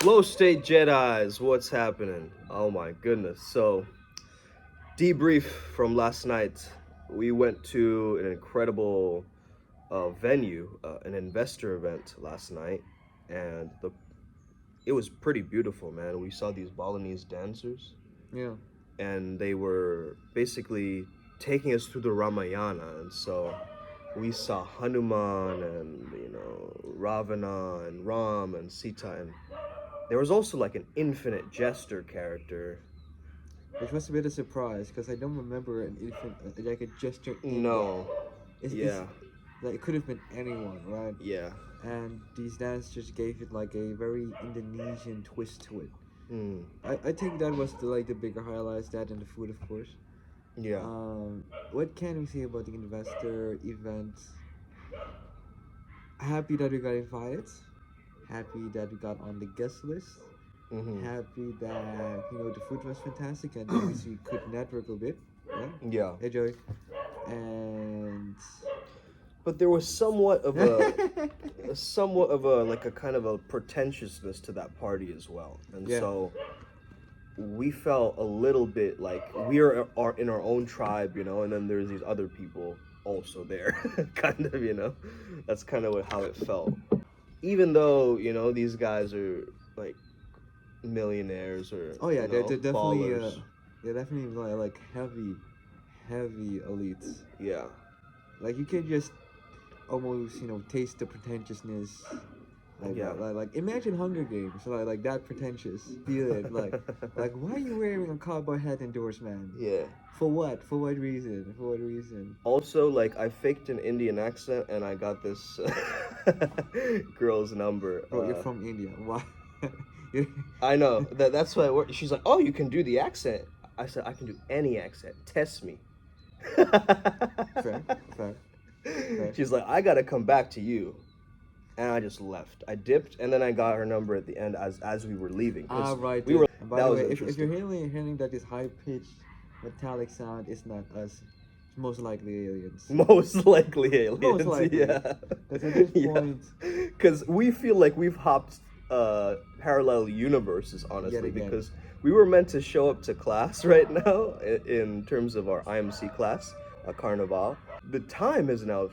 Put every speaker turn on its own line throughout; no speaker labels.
Flow State Jedi's, what's happening? Oh my goodness. So, debrief from last night. We went to an incredible venue, an investor event last night, and it was pretty beautiful, man. We saw these Balinese dancers,
Yeah.
and they were basically taking us through the Ramayana, and so we saw Hanuman and Ravana and Ram and Sita, and there was also like an infinite jester character.
Which was a bit of a surprise because I don't remember an infant like a gesture in there.
No,
It's
yeah,
like it could have been anyone, right?
yeah.
And these dancers gave it like a very Indonesian twist to it.
Mm,
I think that was the bigger highlights, that and the food, of course.
yeah.
What can we say about the investor event? Happy that we got invited. Happy that we got on the guest list.
Hmm.
Happy that the food was fantastic and at least we could network a bit. Right?
Yeah.
Enjoy. And
But there was somewhat of a like a kind of a pretentiousness to that party as well, and
yeah.
so we felt a little bit like we are in our own tribe, and then there's these other people also there, kind of, That's kind of how it felt. Even though these guys are like millionaires or
Oh yeah, they're definitely
ballers.
they're definitely like heavy elites.
Yeah.
Like you can just almost taste the pretentiousness.
Yeah.
Like imagine Hunger Games, like that pretentious. Feel it, like why are you wearing a cowboy hat indoors, man?
Yeah.
For what? For what reason? For what reason?
Also, like, I faked an Indian accent and I got this girl's number.
Bro, you're from India. Why?
I know that's why she's like, "Oh, you can do the accent." I said, "I can do any accent. Test me."
Fair, fair, fair.
She's like, "I gotta come back to you," and I just left. I dipped, and then I got her number at the end as we were leaving.
Right.
We were.
And by
That
the
was
way, if you're
interesting.
hearing that this high pitched metallic sound is not us, it's most likely aliens.
Most likely aliens.
Most likely.
Yeah.
Because at this
Yeah.
point,
Because we feel like we've hopped parallel universes,
Yet
honestly,
again.
because we were meant to show up to class right now in terms of our IMC class, Carnival. The time has now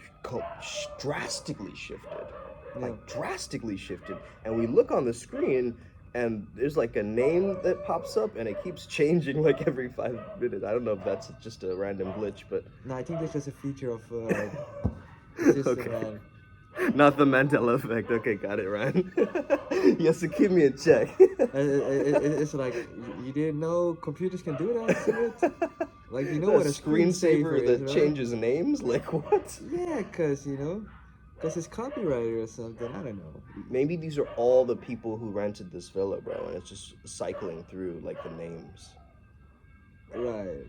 drastically shifted.
Yeah.
Like, drastically shifted. And we look on the screen, and there's like a name that pops up, and it keeps changing like every 5 minutes. I don't know if that's just a random glitch, but.
No, I think that's just a feature of the system,
Okay.
man.
Not the Mandela effect. Okay, got it, Ryan. Yes, so give me a check.
It's like you didn't know computers can do that shit. Like what a screensaver is,
that
right?
changes names? Like what?
Yeah, cause it's copyrighted or something. I don't know.
Maybe these are all the people who rented this villa, bro, and it's just cycling through like the names.
Right.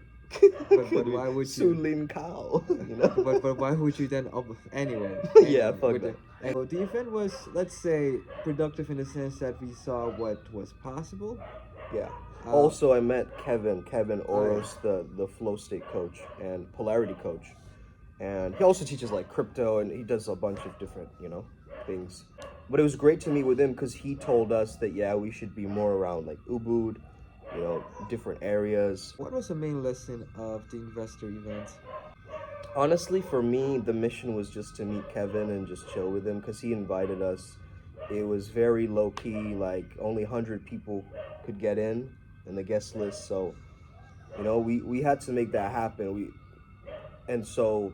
But
why would you?
Sulin Cow,
But why would you then? Anyway.
Yeah, fuck that.
So the event was, let's say, productive in the sense that we saw what was possible.
Yeah.
Uh,
Also, I met Kevin Oros, the flow state coach and polarity coach, and he also teaches like crypto, and he does a bunch of different things. But it was great to meet with him because he told us that we should be more around like Ubud, different areas.
What was the main lesson of the investor event?
Honestly, for me, the mission was just to meet Kevin and just chill with him because he invited us. It was very low key, like only 100 people could get in the guest list. So, we had to make that happen. And so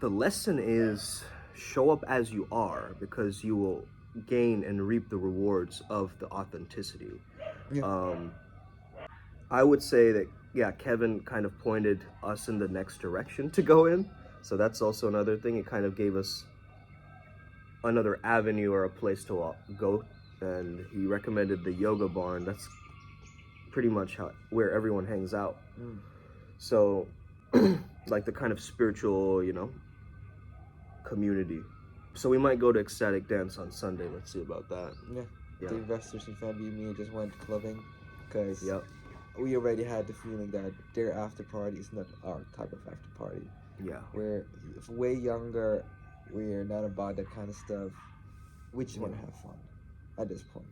the lesson is show up as you are because you will gain and reap the rewards of the authenticity.
Yeah.
I would say that Kevin kind of pointed us in the next direction to go in. So that's also another thing. It kind of gave us another avenue or a place to go, and he recommended the yoga barn. That's pretty much where everyone hangs out. So like the kind of spiritual, community. So we might go to Ecstatic Dance on Sunday. Let's see about that.
Yeah. The investors and family and me just went clubbing because
Yep.
we already had the feeling that their after party is not our type of after party.
Yeah.
We're way younger. We're not about that kind of stuff. We just want to have fun at this point.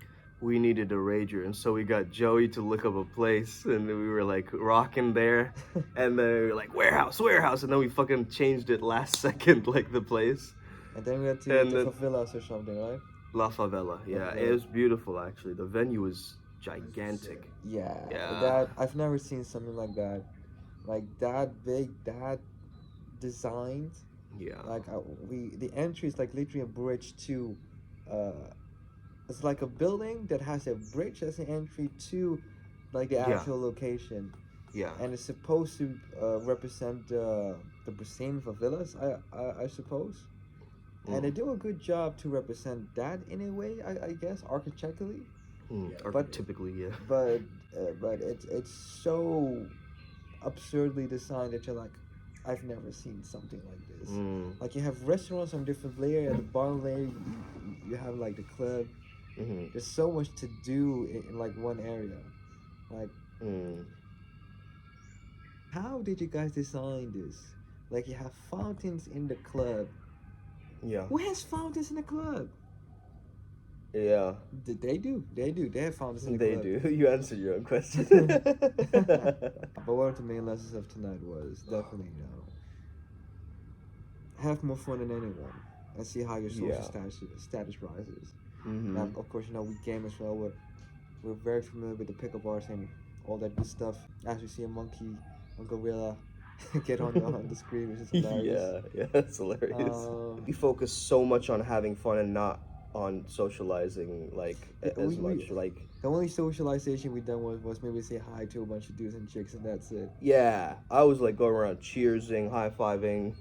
we needed a rager, and so we got Joey to look up a place, and we were like rocking there, and then we were like warehouse, and then we fucking changed it last second, like the place.
And then we had
And
to
then
favelas or something, right?
La Favela, yeah,
Favela.
it was beautiful actually. The venue was gigantic.
Yeah,
Yeah.
that I've never seen something like that big, that designed.
Yeah,
Like the entry is like literally a bridge to, uh, it's like a building that has a bridge as an entry to, like the
yeah,
actual location,
yeah.
and it's supposed to represent the Brazilian favelas, I suppose. And they do a good job to represent that in a way, I guess, architecturally. But
Typically, yeah.
but it's so absurdly designed that you're like, I've never seen something like this. Like you have restaurants on different layer. At the bottom layer, you have like the club. There's so much to do in like one area. Like, how did you guys design this? Like you have fountains in the club.
Yeah.
Who has fountains in the club?
Yeah.
They do. They have fountains in the
They
club.
do. You answered your own question.
But one of the main lessons of tonight was definitely, have more fun than anyone and see how your social status rises. Now, of course, we game as well. We're very familiar with the pickup bars and all that good stuff. As we see a monkey, a gorilla get on the screen, which is hilarious.
Yeah, that's hilarious. We focus so much on having fun and not on socializing as much. Like
the only socialization we done was maybe say hi to a bunch of dudes and chicks, and that's it.
Yeah, I was like going around cheersing, high fiving,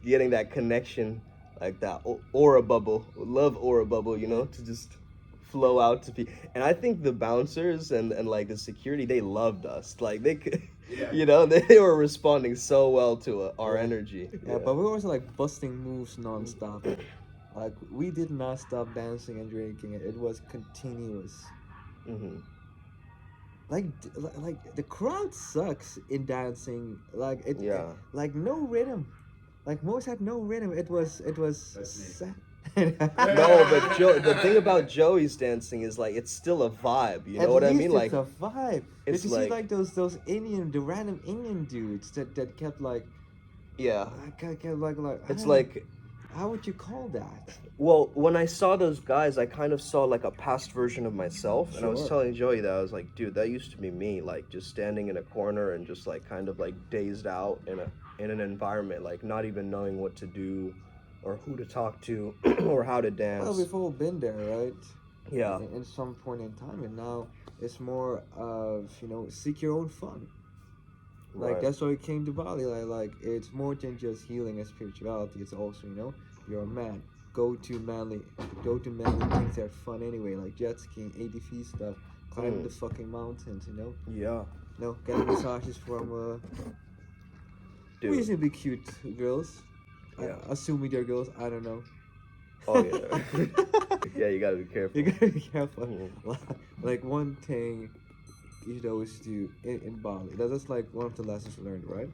getting that connection, like that aura bubble, love aura bubble, to just flow out to people. And I think the bouncers and like the security, they loved us. Like they could, they were responding so well to our energy.
Yeah, but we were also like busting moves nonstop. Like we did not stop dancing and drinking. It was continuous. Like the crowd sucks in dancing. Like like no rhythm. Like most had no rhythm. It was.
No, but the thing about Joey's dancing is like it's still a vibe. You know what I mean? Like
it's a vibe.
It's
Did you see like those the random Indian dudes that kept like.
Yeah.
Kept like.
It's like.
How would you call that?
Well, when I saw those guys, I kind of saw like a past version of myself, and I was telling Joey that I was like, dude, that used to be me, like just standing in a corner and just like kind of like dazed out in an environment, like not even knowing what to do, or who to talk to, or how to dance.
Well, we've all been there, right?
Yeah.
In some point in time, and now it's more of seek your own fun. Like that's why it came to Bali. Like it's more than just healing and spirituality. It's also you're a man. Go to manly things that are fun anyway, like jet skiing, ATV stuff, climbing the fucking mountains.
Yeah.
Getting massages from reasonably cute girls.
Yeah.
Assuming they're girls. I don't know.
Oh yeah. Yeah, you gotta be careful.
You gotta be careful. Like one thing. Is to in Bali. That's like one of the lessons we learned, right?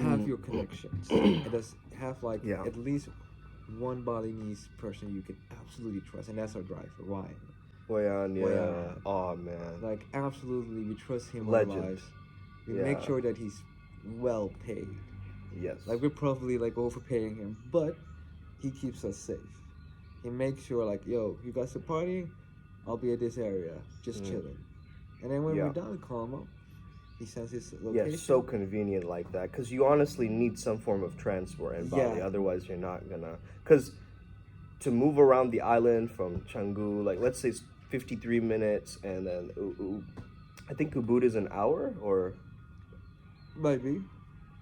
Have your connections. And just have like at least one Balinese person you can absolutely trust, and that's our driver, Ryan.
Yeah. Oh man.
Like absolutely, we trust him.
Legend.
Our lives. We make sure that he's well paid.
Yes.
Like we're probably like overpaying him, but he keeps us safe. He makes sure like, yo, you guys are partying, I'll be at this area, just chilling. And then when we're done, we call him up. He sends his location.
Yeah, so convenient like that. Because you honestly need some form of transport in Bali. Otherwise, you're not going to... Because to move around the island from Canggu, like, let's say it's 53 minutes, and then I think Ubud is an hour, or...
Maybe.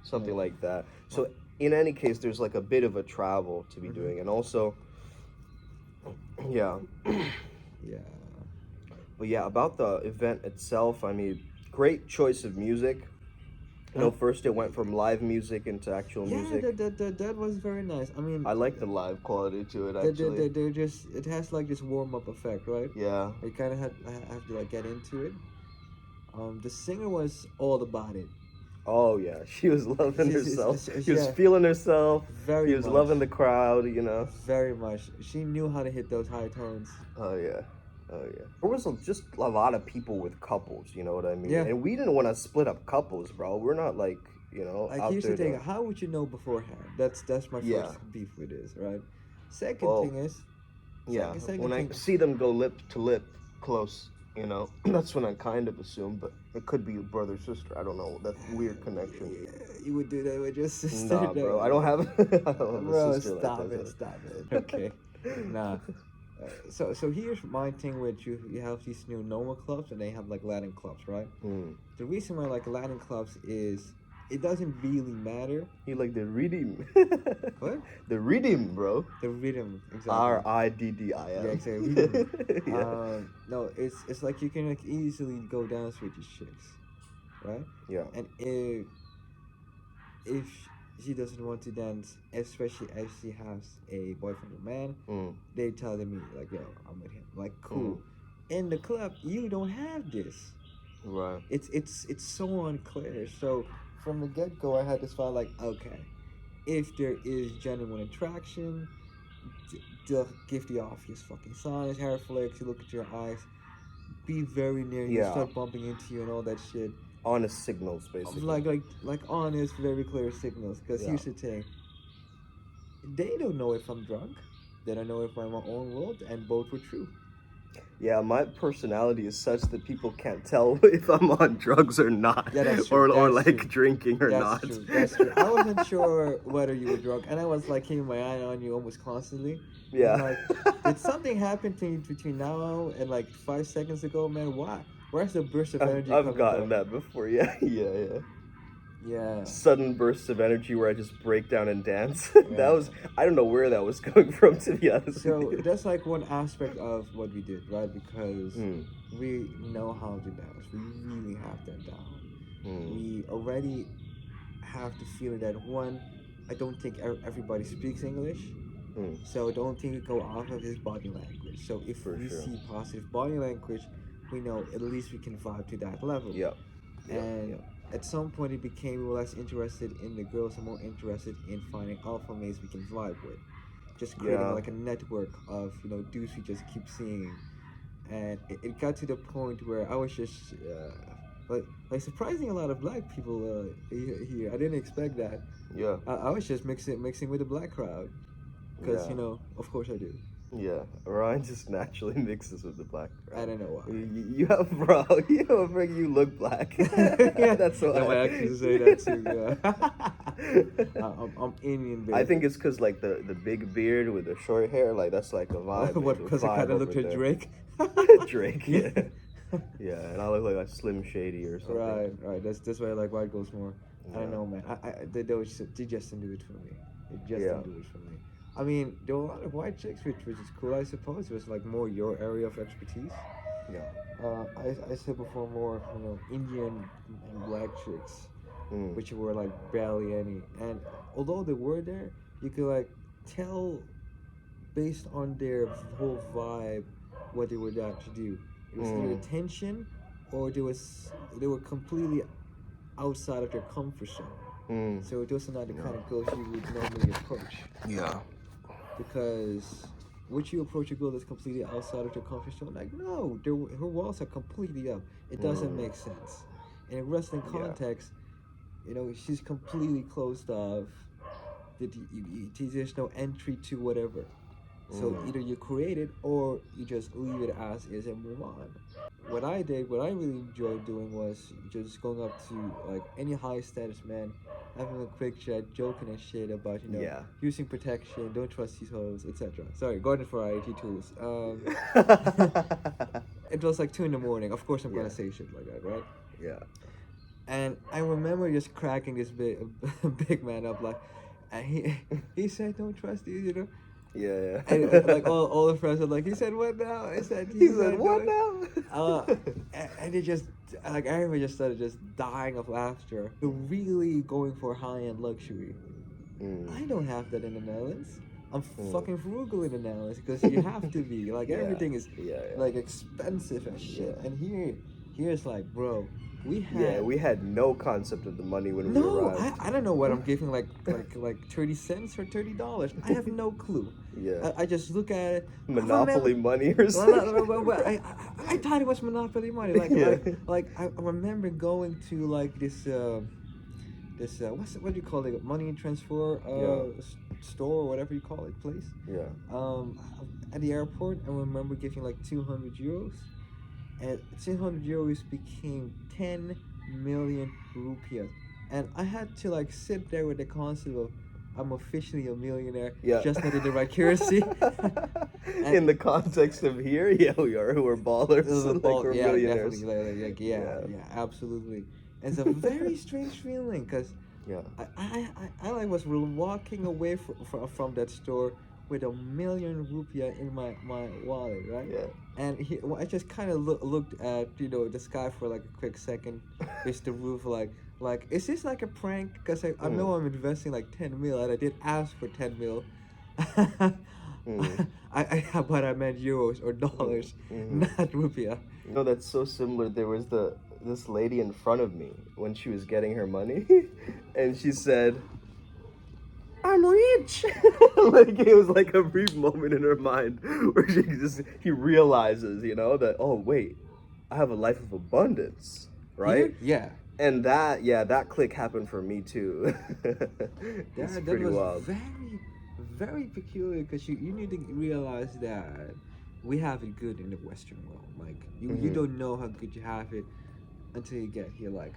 Something like that. So, in any case, there's, like, a bit of a travel to be doing. And also... Yeah.
Yeah.
But yeah, about the event itself, I mean, great choice of music. First it went from live music into actual music.
Yeah, that was very nice. I mean,
I like the live quality to it, actually.
They're just, it has like this warm-up effect, right?
Yeah.
You kind of have to like get into it. The singer was all about it.
Oh yeah, she was loving herself. She was
Yeah,
feeling herself. She
very
was
much,
loving the crowd. You know.
very much. She knew how to hit those high tones.
Oh yeah. Oh yeah. There was just a lot of people with couples. You know what I mean?
Yeah.
And we didn't want to split up couples, bro. We're not like
Like
out
here's the
there
thing,
to.
how would you know beforehand? That's my
Yeah.
first beef with this, right? Second
Well,
thing is,
yeah.
second
When I
thing,
see them go lip to lip close, that's when I kind of assume. But it could be brother sister. I don't know. That weird connection.
you would do that with your sister,
Nah, bro. I
no,
don't have. I don't have a
bro,
sister like that.
stop it. Okay, nah. So here's my thing with you have these new normal clubs and they have like Latin clubs, right?
Hmm.
The reason why I like Latin clubs is it doesn't really matter
You like the rhythm.
what
The rhythm, bro.
the rhythm exactly.
RIDDIM.
Yeah, exactly. Rhythm.
Yeah.
No, it's like you can like easily go dance with these chicks, right?
Yeah.
And if she doesn't want to dance, especially if she has a boyfriend or man,
Mm.
they tell me like, "Yo, I'm with him." Like, cool.
Mm.
In the club, you don't have this.
Right.
It's so unclear. So from the get go, I had this thought like, okay, if there is genuine attraction, give the obvious fucking signs, hair flicks, you look at your eyes, be very near you,
Yeah.
start bumping into you and all that shit.
Honest signals, basically.
Like honest, very clear signals. Because
Yeah.
here's the thing, they don't know if I'm drunk, they don't know if I'm in my own world, and both were true.
Yeah, my personality is such that people can't tell if I'm on drugs or not.
Yeah, that's true.
Or
That's
like
true.
drinking or
That's
not.
true. That's true. I wasn't sure whether you were drunk, and I was like keeping my eye on you almost constantly.
Yeah.
I'm like, did something happen to you between now and like 5 seconds ago, man? Why? Where's the burst of energy
I've
coming
gotten
from?
that before. Yeah, yeah.
Yeah.
Sudden bursts of energy where I just break down and dance.
Yeah.
That was, I don't know where that was coming from, to be honest.
So
with you.
that's like one aspect of what we did, right? Because
Mm.
we know how to dance. We really have that down.
Mm.
We already have the feeling that one, I don't think everybody speaks English.
Mm.
So don't think we go off of his body language. So if
For
we
sure.
see positive body language, we know at least we can vibe to that level.
Yep.
And at some point it became less interested in the girls and more interested in finding alpha males we can vibe with. Just creating like a network of, dudes we just keep seeing. And it got to the point where I was just like surprising a lot of black people here. I didn't expect that.
Yeah.
I was just mixing with the black crowd. Because,
Yeah.
of course I do.
Yeah, Ryan just naturally mixes with the black crowd.
I don't know why.
You have, bro, you look black. Yeah, that's why.
Yeah, my exes say that too, yeah. I'm Indian, baby.
I think it's because, like, the big beard with the short hair, like, that's like a vibe.
What, because I kind of looked at Drake?
Drake, yeah. Yeah, and I look like a Slim Shady or something.
Right. That's why I like white girls more.
Yeah.
I don't know, man. They just didn't do it for me. They just
Yeah.
didn't do it for me. I mean, there were a lot of white chicks, which is cool, I suppose. It was like more your area of expertise.
Yeah.
I said before more, Indian and black chicks,
Mm.
which were like barely any. And although they were there, you could like tell based on their whole vibe what they were there to do. It was either tension or they were completely outside of their comfort zone.
Mm.
So those are not the kind of girls you would normally approach.
Yeah.
Because would you approach a girl that's completely outside of their comfort zone? Like, no, her walls are completely up. It doesn't make sense. In a wrestling context, she's completely closed off. There's no entry to whatever. So either you create it or you just leave it as is and move on. What I really enjoyed doing was just going up to like any high status man, having a quick chat, joking and shit about using protection, don't trust these hoes, etc. Sorry, Garden Variety tools. It was like 2 a.m. Of course I'm gonna say shit like that, right?
Yeah.
And I remember just cracking this big man up like, and he said don't trust these,
Yeah.
And like all the friends are like, he said what now? I said
he said what now?
And it just like everybody just started just dying of laughter. They're really going for high-end luxury. I don't have that in the Netherlands. I'm fucking frugal in the Netherlands because you have to be like everything is like expensive and shit. And Here's like, bro, we
Yeah,
had
we had no concept of the money when we
no,
arrived.
I don't know what I'm giving like 30 cents or $30. I have no clue.
Yeah.
I just look at it. I remember
Monopoly money or something.
well, I thought it was Monopoly money.
Yeah.
Like I remember going to like this what do you call it? Money transfer
Yeah.
store or whatever you call it, place.
Yeah.
Um, at the airport, I remember giving like 200 euros, and 200 euros became 10 million rupiah, and I had to like sit there with the concept of I'm officially a millionaire,
Yeah.
just not in the right currency.
In the context of here, yeah, we're ballers,
The
like
ball,
we're
yeah,
millionaires.
definitely,
Yeah.
yeah, absolutely. It's a very strange feeling because
Yeah.
I like was walking away from that store with 1 million rupiah in my wallet, right?
Yeah.
And I just kind of looked at the sky for like a quick second, just the roof, like is this like a prank? Because I know I'm investing like 10 mil, and I did ask for 10 mil.
Mm.
But I meant euros or
Mm.
dollars,
Mhm.
not rupiah.
That's so similar. There was this lady in front of me when she was getting her money, and she said, "I'm rich." Like it was like a brief moment in her mind where he realizes, that, oh wait, I have a life of abundance, right?
Here, yeah.
And that click happened for me too. It's
That
pretty
was
wild.
very, very peculiar because you need to realize that we have it good in the Western world. Like you
Hmm.
don't know how good you have it until you get here. Like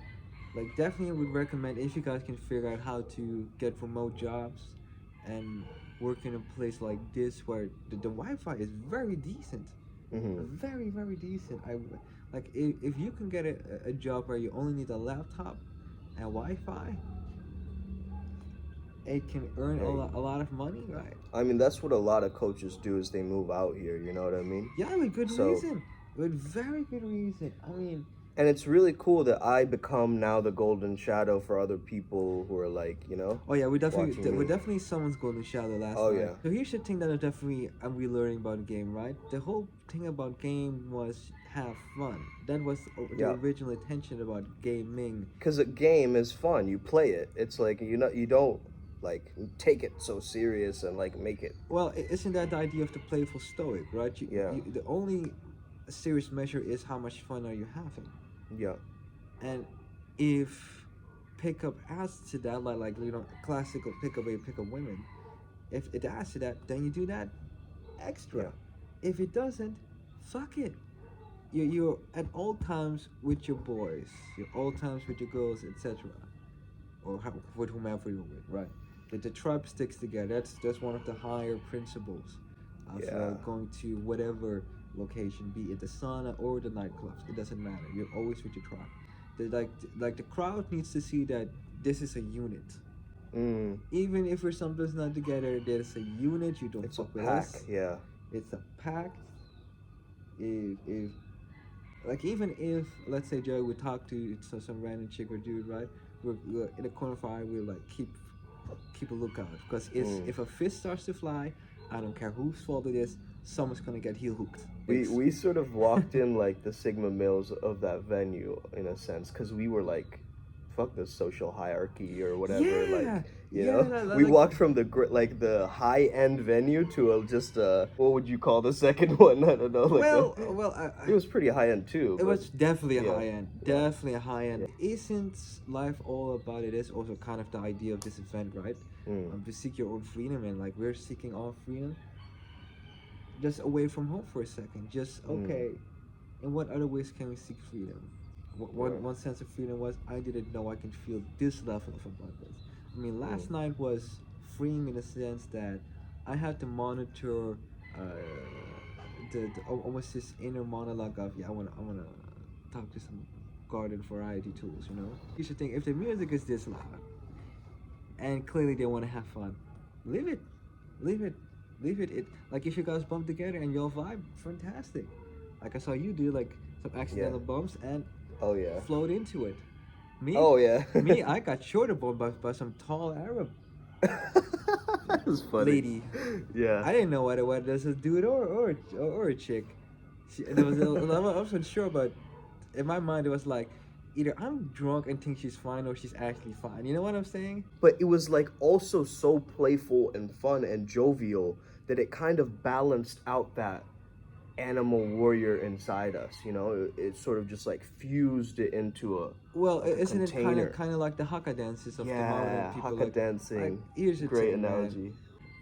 definitely would recommend if you guys can figure out how to get remote jobs and work in a place like this where the Wi-Fi is very decent,
Hmm.
very very decent. I like if you can get a job where you only need a laptop and Wi-Fi, it can earn
Hey,
a lot of money, right?
I mean, that's what a lot of coaches do is they move out here. You know what I mean?
Yeah, with good
So,
reason. With very good reason. I mean,
and it's really cool that I become now the golden shadow for other people who are like,
oh yeah,
watching
we're
me.
definitely someone's golden shadow last
Oh
night.
yeah.
So here's the thing that I definitely I'm relearning about the game, right? The whole thing about game was have fun. That was the
Yeah.
original intention about gaming.
Because a game is fun. You play it. It's like you don't like take it so serious and like make it.
Well, isn't that the idea of the playful stoic, right?
Yeah.
The only serious measure is how much fun are you having.
Yeah.
And if pickup adds to that, like classical pickup where you pick up women, if it adds to that, then you do that extra.
Yeah.
If it doesn't, fuck it. You're at all times with your boys, you're all times with your girls, etc. Or with whomever you're with, right? The tribe sticks together. That's one of the higher principles of
Yeah.
going to whatever location, be it the sauna or the nightclubs. It doesn't matter. You're always with your tribe. Like the crowd needs to see that this is a unit.
Mm.
Even if we're sometimes not together, there's a unit. You don't
It's a
fuck with
pack.
us.
Yeah.
It's a pact. If like even if let's say Joey would talk to some random chick or dude, right? We're in the corner of our eye. We're like keep a lookout because if a fist starts to fly, I don't care whose fault it is, someone's gonna get heel hooked.
We sort of walked in like the Sigma males of that venue in a sense because we were like, fuck the social hierarchy or whatever.
Yeah,
Like we
like,
walked from the high end venue to just what would you call the second one? I don't know. Like it was pretty high end too.
It was definitely a
yeah.
high end.
Yeah.
Definitely a high end. Isn't life all about it? Is also kind of the idea of this event, right? To seek your own freedom, and like we're seeking our freedom. Just away from home for a second. Just okay. In what other ways can we seek freedom? One sense of freedom was I didn't know I can feel this level of abundance. I mean, last night was freeing in the sense that I had to monitor almost this inner monologue of I wanna talk to some garden variety tools. You should think if the music is this loud and clearly they want to have fun, leave it, leave it, leave it. It like if you guys bump together and y'all vibe, fantastic. Like I saw you do like some accidental bumps and
oh yeah
float into it. Me,
oh yeah
me, I got shorter bumped by some tall Arab
that was funny.
lady.
Yeah.
I didn't know whether there's a dude or a chick. I wasn't sure, but in my mind it was like either I'm drunk and think she's fine or she's actually fine. You know what I'm saying?
But it was like also so playful and fun and jovial that it kind of balanced out that animal warrior inside us. You know, it sort of just like fused it into a
Well,
like a
isn't it kind of
container.
kind of like the haka dances of the modern
Yeah,
people?
haka
Like
dancing.
here's the
Great
thing, man.
analogy.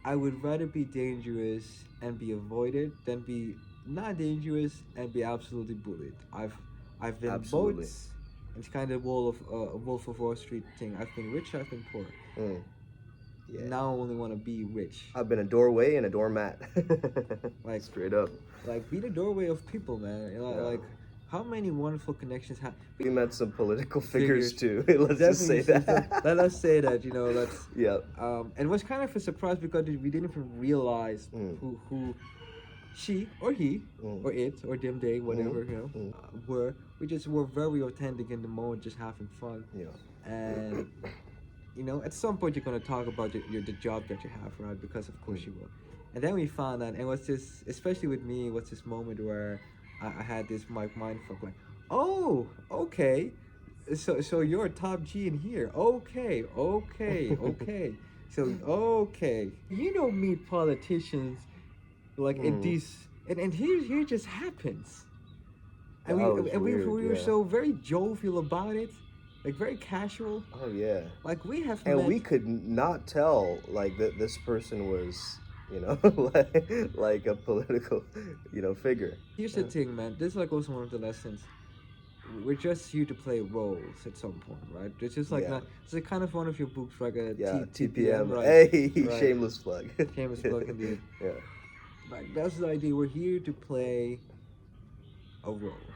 I would rather be dangerous and be avoided than be not dangerous and be absolutely bullied. I've been
Absolutely.
both. It's kind of Wolf of Wall Street thing. I've been rich, I've been poor.
Mm, yeah.
Now I only want to be rich.
I've been a doorway and a doormat.
Like
Straight up.
like be the doorway of people, man. You know,
Yeah.
like how many wonderful connections have
We met some political figures too. Let's just
Definitely,
say that.
let us say that. You know, let's.
Yep.
And it was kind of a surprise because we didn't even realize
Mm.
who she or he
Mm.
or it or them they whatever
Mm.
were. We just were very authentic in the moment, just having fun.
Yeah.
And you know, at some point you're gonna talk about the job that you have, right? Because of course you will. And then we found out, and it was this, especially with me, it was this moment where I had this mind fuck, like, oh, okay, so you're a top G in here, okay, so okay, you don't meet politicians like in
Mm.
these, and here just happens, and
That was
we
weird,
were
yeah.
so very jovial about it, like very casual.
Oh yeah.
Like we have
And
met.
we could not tell like that this person was, you know, like a political, you know, figure.
Here's the thing, man. This is like also one of the lessons. We're just here to play roles at some point, right? It's just like
Yeah.
not. It's like kind of one of your books, like a
Yeah,
TPM,
TPM.
right?
Hey,
Right.
shameless plug.
Shameless plug indeed.
Yeah.
Like that's the idea. We're here to play a role,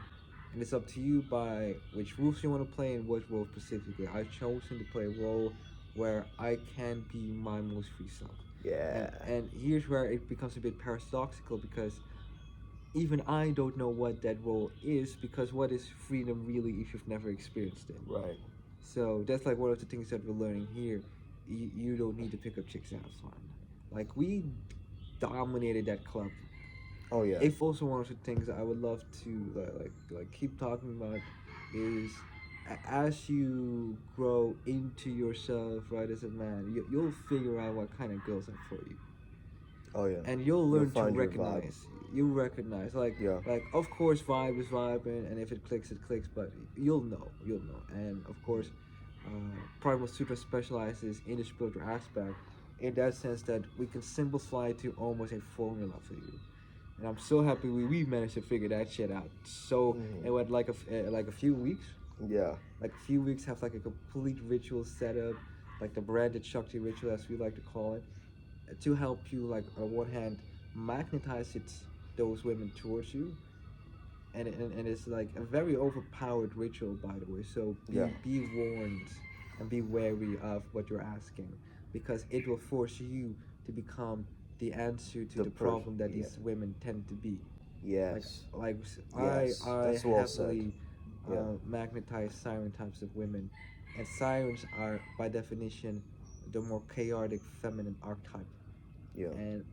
and it's up to you by which roles you want to play and what role specifically. I've chosen to play a role where I can be my most free self.
Yeah.
And here's where it becomes a bit paradoxical because even I don't know what that role is because what is freedom really if you've never experienced it?
Right.
So that's like one of the things that we're learning here. You don't need to pick up chicks to have fun. Like we dominated that club.
Oh yeah.
If also one of the things I would love to like keep talking about is as you grow into yourself, right, as a man, you'll figure out what kind of girls are for you.
Oh yeah.
And you'll
You'll
learn to
find your
recognize. You recognize,
Yeah.
like of course, vibe is vibing, and if it clicks, it clicks. But you'll know. And of course, Primal Sutra specializes in the spiritual aspect, in that sense that we can simplify it to almost a formula for you. And I'm so happy we managed to figure that shit out. So
Mhm.
it went like like a few weeks.
Yeah.
Like a few weeks have like a complete ritual setup, like the branded Shakti ritual as we like to call it, to help you like on one hand magnetize those women towards you, and it's like a very overpowered ritual, by the way. So
Yeah.
be warned and be wary of what you're asking, because it will force you to become the answer to
The
the problem that
yeah.
these women tend to be.
Yes.
Like
Yes,
I
that's well said.
heavily
Yeah.
magnetize siren types of women, and sirens are by definition the more chaotic feminine archetype.
Yeah.
And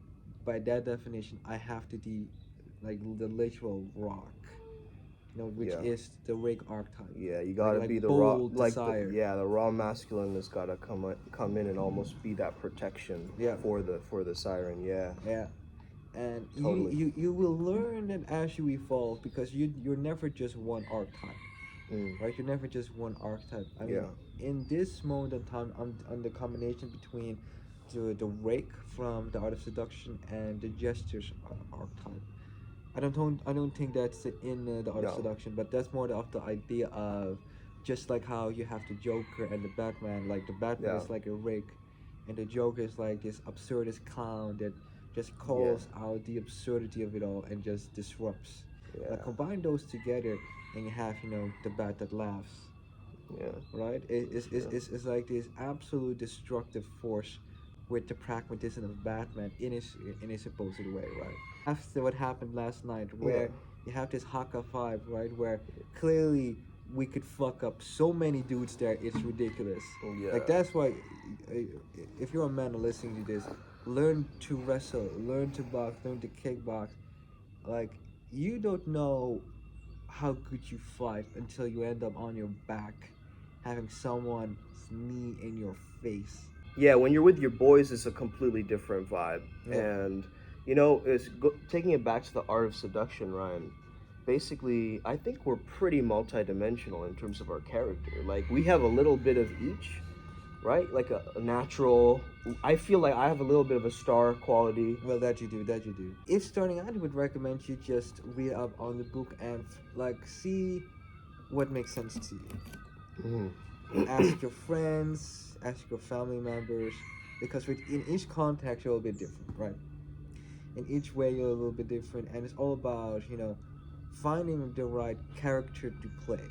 by that definition, I have to be like the literal rock, you know, which
Yeah.
is the rig archetype.
Yeah, you gotta
like
be the raw,
bold
like
desire.
the raw masculine has gotta come in and almost be that protection
Yeah.
for the siren. Yeah,
Yeah. And
Totally.
you will learn that as you evolve, because you're never just one archetype,
Mm.
right? You're never just one archetype. I mean,
Yeah.
in this moment in time, I'm the combination between the rake from the art of seduction and the gestures archetype. I don't think that's in the art of
No.
seduction, but that's more of the idea of just like how you have the Joker and the Batman. Like the Batman
Yeah.
is like a rake, and the Joker is like this absurdist clown that just calls out the absurdity of it all and just disrupts.
Yeah.
Like combine those together, and you have the bat that laughs,
Yeah.
right? It's like this absolute destructive force with the pragmatism of Batman in a supposed way, right? After what happened last night, where you have this Haka vibe, right? Where clearly we could fuck up so many dudes there, it's ridiculous.
Yeah.
Like that's why, if you're a man listening to this, learn to wrestle, learn to box, learn to kickbox. Like you don't know how could you fight until you end up on your back, having someone's knee in your face.
Yeah, when you're with your boys, it's a completely different vibe.
Yeah.
And taking it back to the art of seduction, Ryan. Basically, I think we're pretty multidimensional in terms of our character. Like we have a little bit of each, right? Like a natural. I feel like I have a little bit of a star quality.
Well, that you do, that you do. If starting out, I would recommend you just read up on the book and like see what makes sense to you. Ask your friends, ask your family members, because in each context you're a little bit different, right? In each way you're a little bit different, and it's all about finding the right character to play.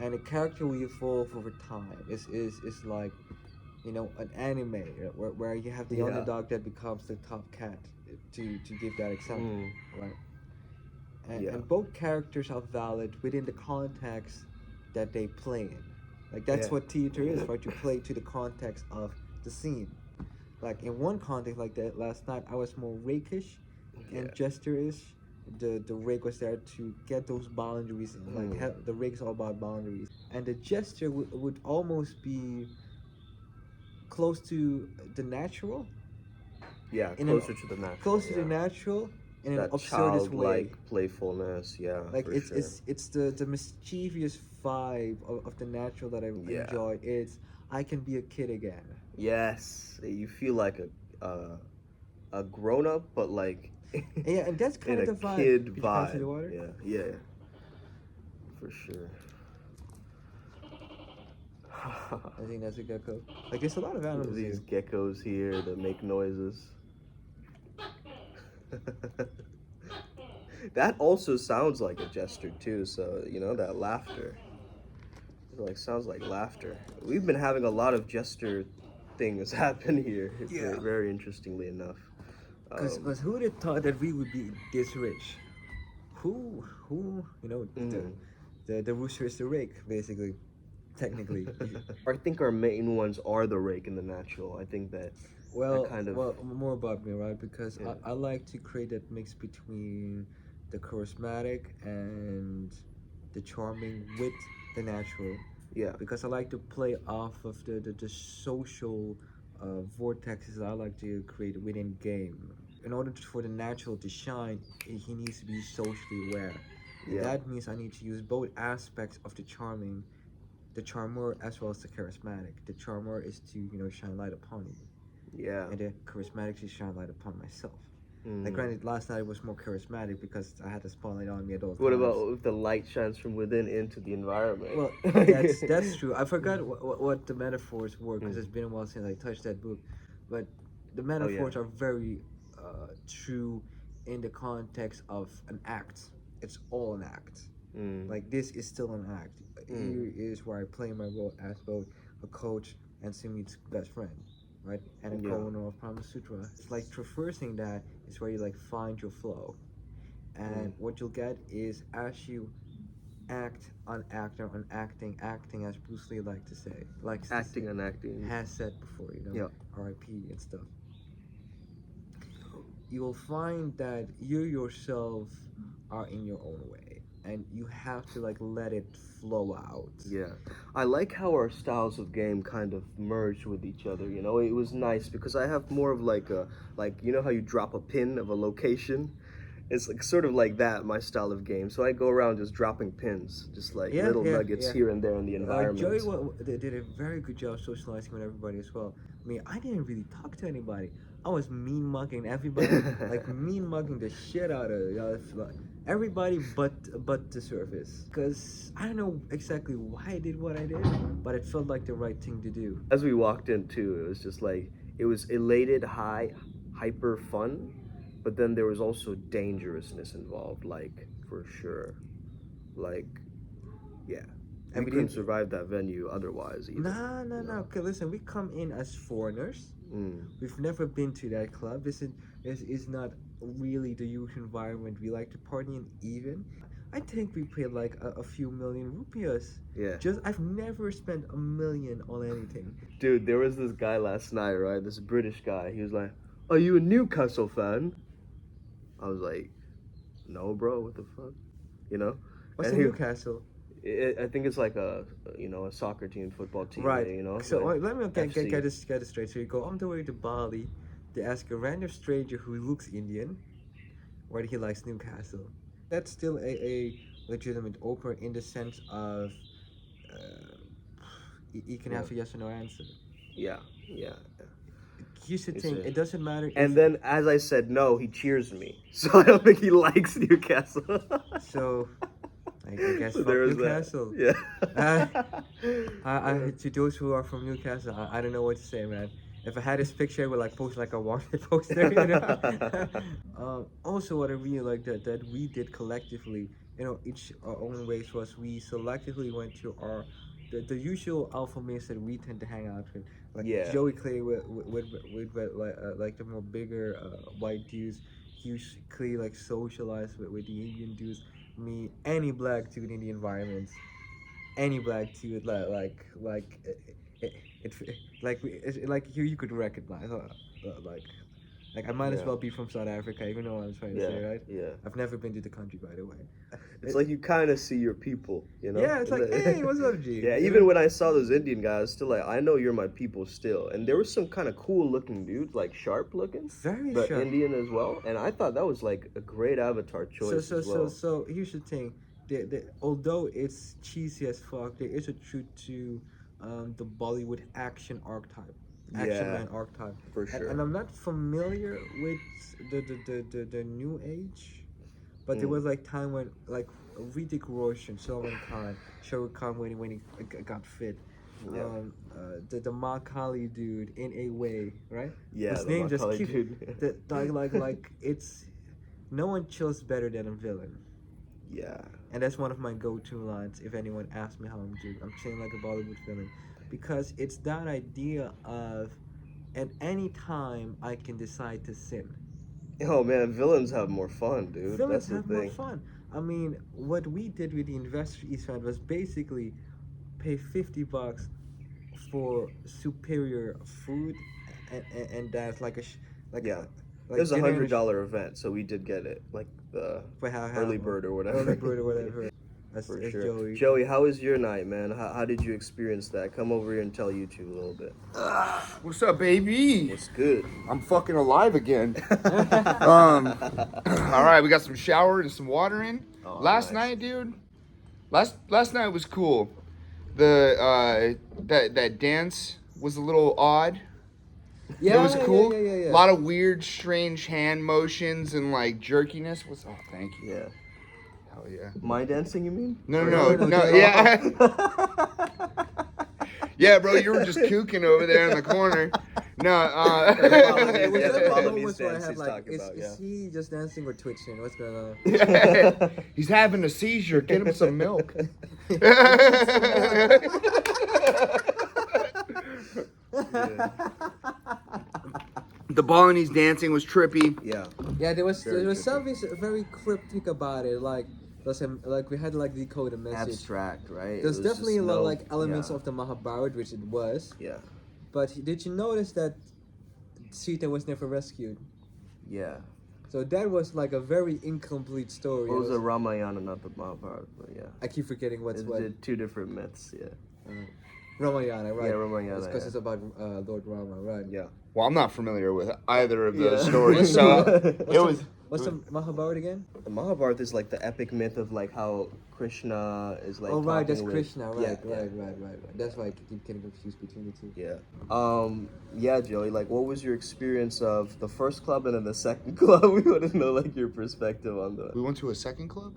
And a character will evolve over time. Is like an anime where you have the
Yeah.
underdog that becomes the top cat, to give that example, right?
Yeah.
And both characters are valid within the context that they play in. Like that's
Yeah.
what theater is, right? You play to the context of the scene. Like in one context like that last night, I was more rakish and
Yeah.
gesture-ish. The rake was there to get those boundaries in. Like the rake is all about boundaries, and the gesture would almost be close to the natural.
Yeah,
In
closer to the natural.
close to
Yeah.
the natural in an
That
absurdist way.
childlike playfulness. Yeah,
Like
for
it's
sure.
it's the mischievous vibe of the natural that I
Yeah.
enjoy. It's I can be a kid again.
Yes, you feel like a grown up, but like
Yeah, and that's kind
in
of
a
the vibe.
kid
Could you pass me the
vibe.
water?
Yeah, yeah, for sure.
I think that's a gecko. Like there's a lot of animals
These
here.
geckos here that make noises. That also sounds like a gesture too. So that laughter. It like sounds like laughter. We've been having a lot of gesture things happen here.
Yeah.
Very interestingly enough.
Because who would have thought that we would be this rich? Who the rooster is the rake, basically, technically.
I think our main ones are the rake and the natural. I think that.
Well,
kind of-
more about me, right? Because
Yeah.
I like to create that mix between the charismatic and the charming with the natural.
Yeah.
Because I like to play off of the social vortexes I like to create within game. In order for the natural to shine, he needs to be socially aware.
Yeah.
That means I need to use both aspects of the charming, the charmer as well as the charismatic. The charmer is to shine light upon you,
Yeah.
and the charismatic to shine light upon myself.
Mm.
Like granted, last night was more charismatic because I had the spotlight on me at all
What
times.
about if the light shines from within into the environment?
Well, that's true. I forgot what the metaphors were because it's been a while since I touched that book, but the metaphors are very true in the context of an act. It's all an act. Like this is still an act. Here is where I play my role as both a coach and Sumit's best friend, right? And a co-owner of Brahma Sutra. It's like traversing that is where you like find your flow, and what you'll get is as you act on actor on acting as Bruce Lee liked to say,
acting and acting
has said before, R.I.P. and stuff. You will find that you yourself are in your own way, and you have to like let it flow out.
Yeah, I like how our styles of game kind of merged with each other. It was nice because I have more of like how you drop a pin of a location. It's like sort of like that, my style of game. So I go around just dropping pins, just like little nuggets here and there in the environment.
Joey they did a very good job socializing with everybody as well. I mean, I didn't really talk to anybody. I was mean mugging everybody, like mean mugging the shit out of everybody, but the surface. Cause I don't know exactly why I did what I did, but it felt like the right thing to do.
As we walked in too, it was just like it was elated, hyper fun. But then there was also dangerousness involved, like for sure, like yeah, and we couldn't survive that venue otherwise. Either,
no. Okay, listen, we come in as foreigners. We've never been to that club. This is not really the usual environment. We like to party in even. I think we paid like a few million rupees.
Yeah.
I've never spent $1 million on anything.
Dude, there was this guy last night, right? This British guy. He was like, "Are you a Newcastle fan?" I was like, "No, bro. What the fuck?"
What's
And
the Newcastle?
I think it's like a soccer team, football team.
Right. So
like
let me
FC.
get this straight. So you go on the way to Bali, they ask a random stranger who looks Indian whether he likes Newcastle. That's still a legitimate offer in the sense of you can
Yeah.
have a yes or no answer.
Yeah, yeah.
Here's the
You
thing:
see.
it doesn't matter if.
And then, as I said no, he cheers me. So I don't think he likes Newcastle.
So I guess
So
fuck
there was
Newcastle.
that. Yeah.
To those who are from Newcastle, I don't know what to say, man. If I had this picture, I would like post like a wanted poster, you know. Also, what I really like that we did collectively, you know, each our own ways was we selectively went to the usual alpha males that we tend to hang out with, like
Yeah.
Joey Clay with like the more bigger white dudes. Hughes Clay like socialized with the Indian dudes. Me, any black dude in the environments, any black dude like here you could recognize like I might as
Yeah.
well be from South Africa, even though I'm trying to say,
Yeah.
right?
Yeah.
I've never been to the country, by the way.
It's like you kind of see your people,
Yeah, it's like, hey, what's up, G?
Yeah,
You
even
know?
when I saw those Indian guys, still like, I know you're my people still. And there was some kind of cool looking dudes, like sharp looking,
Very
but
sharp.
Indian as well. And I thought that was like a great avatar choice as well.
So here's the thing. Although it's cheesy as fuck, there is a truth to the Bollywood action
Yeah,
man archetype.
for sure.
And I'm not familiar with the new age, but there was like time when like Hrithik Roshan, Salman Khan, Shah Rukh Khan when he got fit.
Yeah.
The Ma Kali dude in a way, right?
Yeah,
His
the
name just
Macaulay
keep
dude.
like it's no one chills better than a villain.
Yeah.
And that's one of my go-to lines if anyone asks me how I'm doing. I'm chilling like a Bollywood villain. Because it's that idea of at any time I can decide to sin.
Oh man, villains have more fun, dude.
Villains
That's the
have more
thing.
fun. I mean, what we did with the Investor East Side was basically pay $50 for superior food, and that's like
Yeah.
like
It was
dinner and
$100 event, so we did get it, like the
for how
early bird or whatever.
Early bird or whatever. That's
For sure.
Joey.
Joey, how was your night, man? How did you experience that? Come over here and tell YouTube a little bit.
What's up, baby?
What's good?
I'm fucking alive again. All right, we got some shower and some water in.
Oh,
Last
nice.
night, dude. Last night was cool. The that dance was a little odd.
Yeah,
It was cool.
Yeah.
A lot of weird, strange hand motions and like jerkiness. What's up? Thank you.
Yeah.
Hell yeah.
Mind dancing, you mean?
No.
no,
Yeah. Yeah, bro, you were just kooking over there in the corner. No,
It was
Yeah,
that
Balinese
moments where I
dance
had
he's
like,
talking about,
is he just dancing or twitching? What's going on?
He's having a seizure. Get him some milk. The Balinese dancing was trippy.
Yeah.
Yeah, there was
Very
something very cryptic about it. Like we had to like decode a message.
Abstract, right?
There's
It was
definitely a
just
lot
no-
like elements
yeah.
of the Mahabharata, which it was.
Yeah.
But did you notice that Sita was never rescued?
Yeah.
So that was like a very incomplete story.
It was a Ramayana, not the Mahabharata, but yeah.
I keep forgetting what's
It's
what.
two different myths, yeah.
Ramayana, right?
Yeah, Ramayana,
Because
yeah.
it's about Lord Rama, right?
Yeah.
Well, I'm not familiar with either of those
Yeah.
stories, so it was.
What's the Mahabharata again?
The Mahabharata is like the epic myth of like how Krishna is like.
Oh right,
talking
that's
with-
Krishna, right,
Yeah,
right. That's why I keep getting confused between the two.
Yeah. Yeah, Joey. Like, what was your experience of the first club and then the second club? We want to know like your perspective on
We
the.
went to a second club.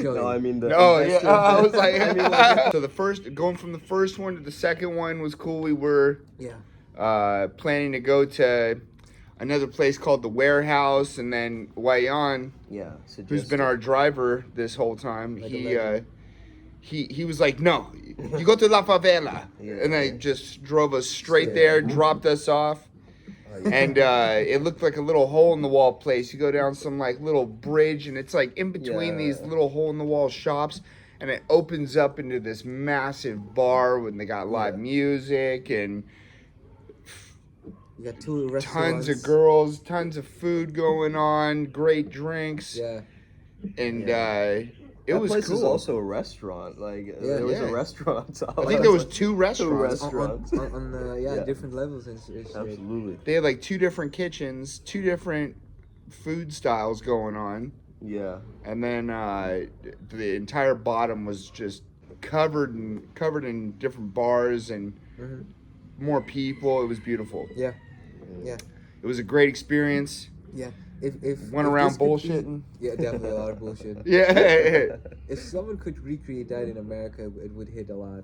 Joey.
No, I mean the.
Oh yeah,
investor
I was
event.
like,
I mean, like,
so the first going from the first one to the second one was cool. We were planning to go to another place called the Warehouse, and then Wayan,
yeah.
who's been our driver this whole time,
Like a
he was like, no, you go to La Favela,
Yeah,
and then
yeah.
just drove us straight there, dropped us off. And it looked like a little hole in the wall place. You go down some like little bridge, and it's like in between these
Yeah.
little hole in the wall shops, and it opens up into this massive bar when they got live music and
You got two
tons
restaurants.
of girls, tons of food going on, great drinks.
Yeah.
and it
That
was
place
cool.
is also a restaurant. Like there was a restaurant.
I think there was two restaurants.
On the different levels and shit.
Absolutely.
They had like two different kitchens, two different food styles going on.
Yeah.
And then the entire bottom was just covered in different bars and more people. It was beautiful.
Yeah. Yeah.
It was a great experience.
Yeah. If
went around bullshitting.
Yeah, definitely a lot of bullshit.
Yeah.
If someone could recreate that in America, it would hit a lot.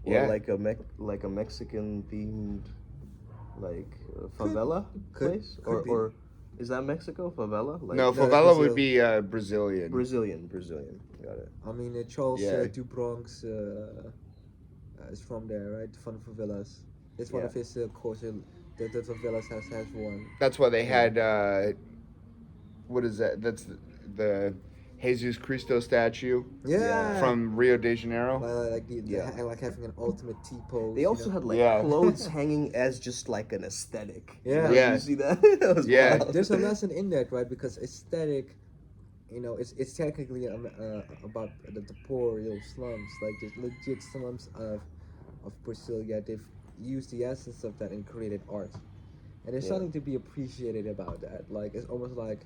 Or like a Mexican themed favela place or is that Mexico favela?
No, favela would be Brazilian.
Brazilian. Got it.
I mean, Charles Dubronx is from there, right? From favelas. It's one of his courses. The favelas has one.
That's why they had what is that? That's the Jesus Cristo statue.
Yeah.
From Rio de Janeiro.
Like having an ultimate T-pose.
They also had clothes hanging as just like an aesthetic.
Yeah.
You see that? That was wild.
There's a lesson in that, right? Because aesthetic, it's technically about the poor slums, like the legit slums of Brazil. Yet they've used the essence of that and created art, and there's something to be appreciated about that. Like it's almost like,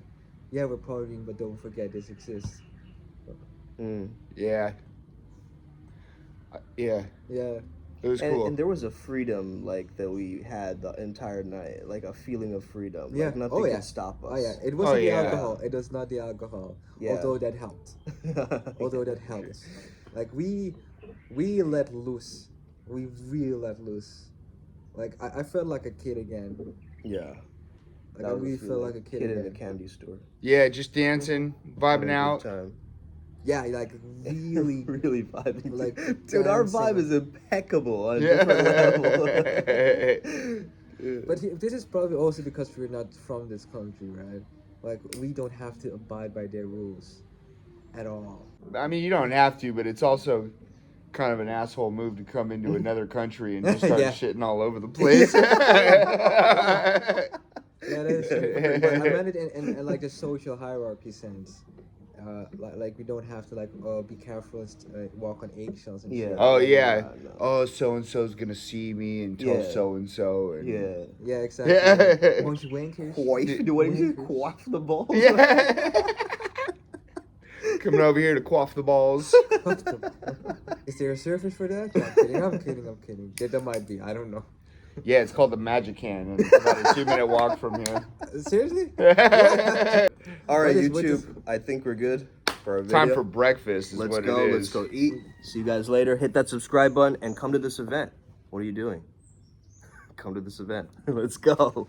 yeah, we're partying, but don't forget this exists.
Yeah. Yeah.
Yeah.
It was cool.
And there was a freedom that we had the entire night, like a feeling of freedom.
Yeah.
Like nothing could stop us.
Oh yeah. It wasn't the alcohol. It was not the alcohol.
Yeah.
Although that helped. Like we let loose. We really let loose. Like I felt like a kid again.
Yeah.
Like I really felt like a kid again.
in a candy store.
Yeah, just dancing, vibing out.
Time.
Yeah, like really,
really vibing.
Like,
dude, our vibe is impeccable on a different level.
But this is probably also because we're not from this country, right? Like we don't have to abide by their rules at all.
I mean, you don't have to, but it's also kind of an asshole move to come into another country and just start shitting all over the place.
Yeah, that is true. But I meant it in like the social hierarchy sense. Like we don't have to be careful and walk on eggshells and shit.
Oh yeah. No. Oh, so and so's gonna see me and tell so and so.
Yeah, exactly. Won't you wink here?
Quaff the balls.
Yeah. Coming over here to quaff the balls.
Is there a surface for that? I'm kidding. Yeah, there might be. I don't know.
Yeah, it's called the Magic Can, and it's about a 2-minute walk from here.
Seriously?
All right, YouTube. I think we're good for our video.
Time for breakfast is what it is.
Let's go eat. See you guys later. Hit that subscribe button and come to this event. What are you doing? Come to this event. Let's go.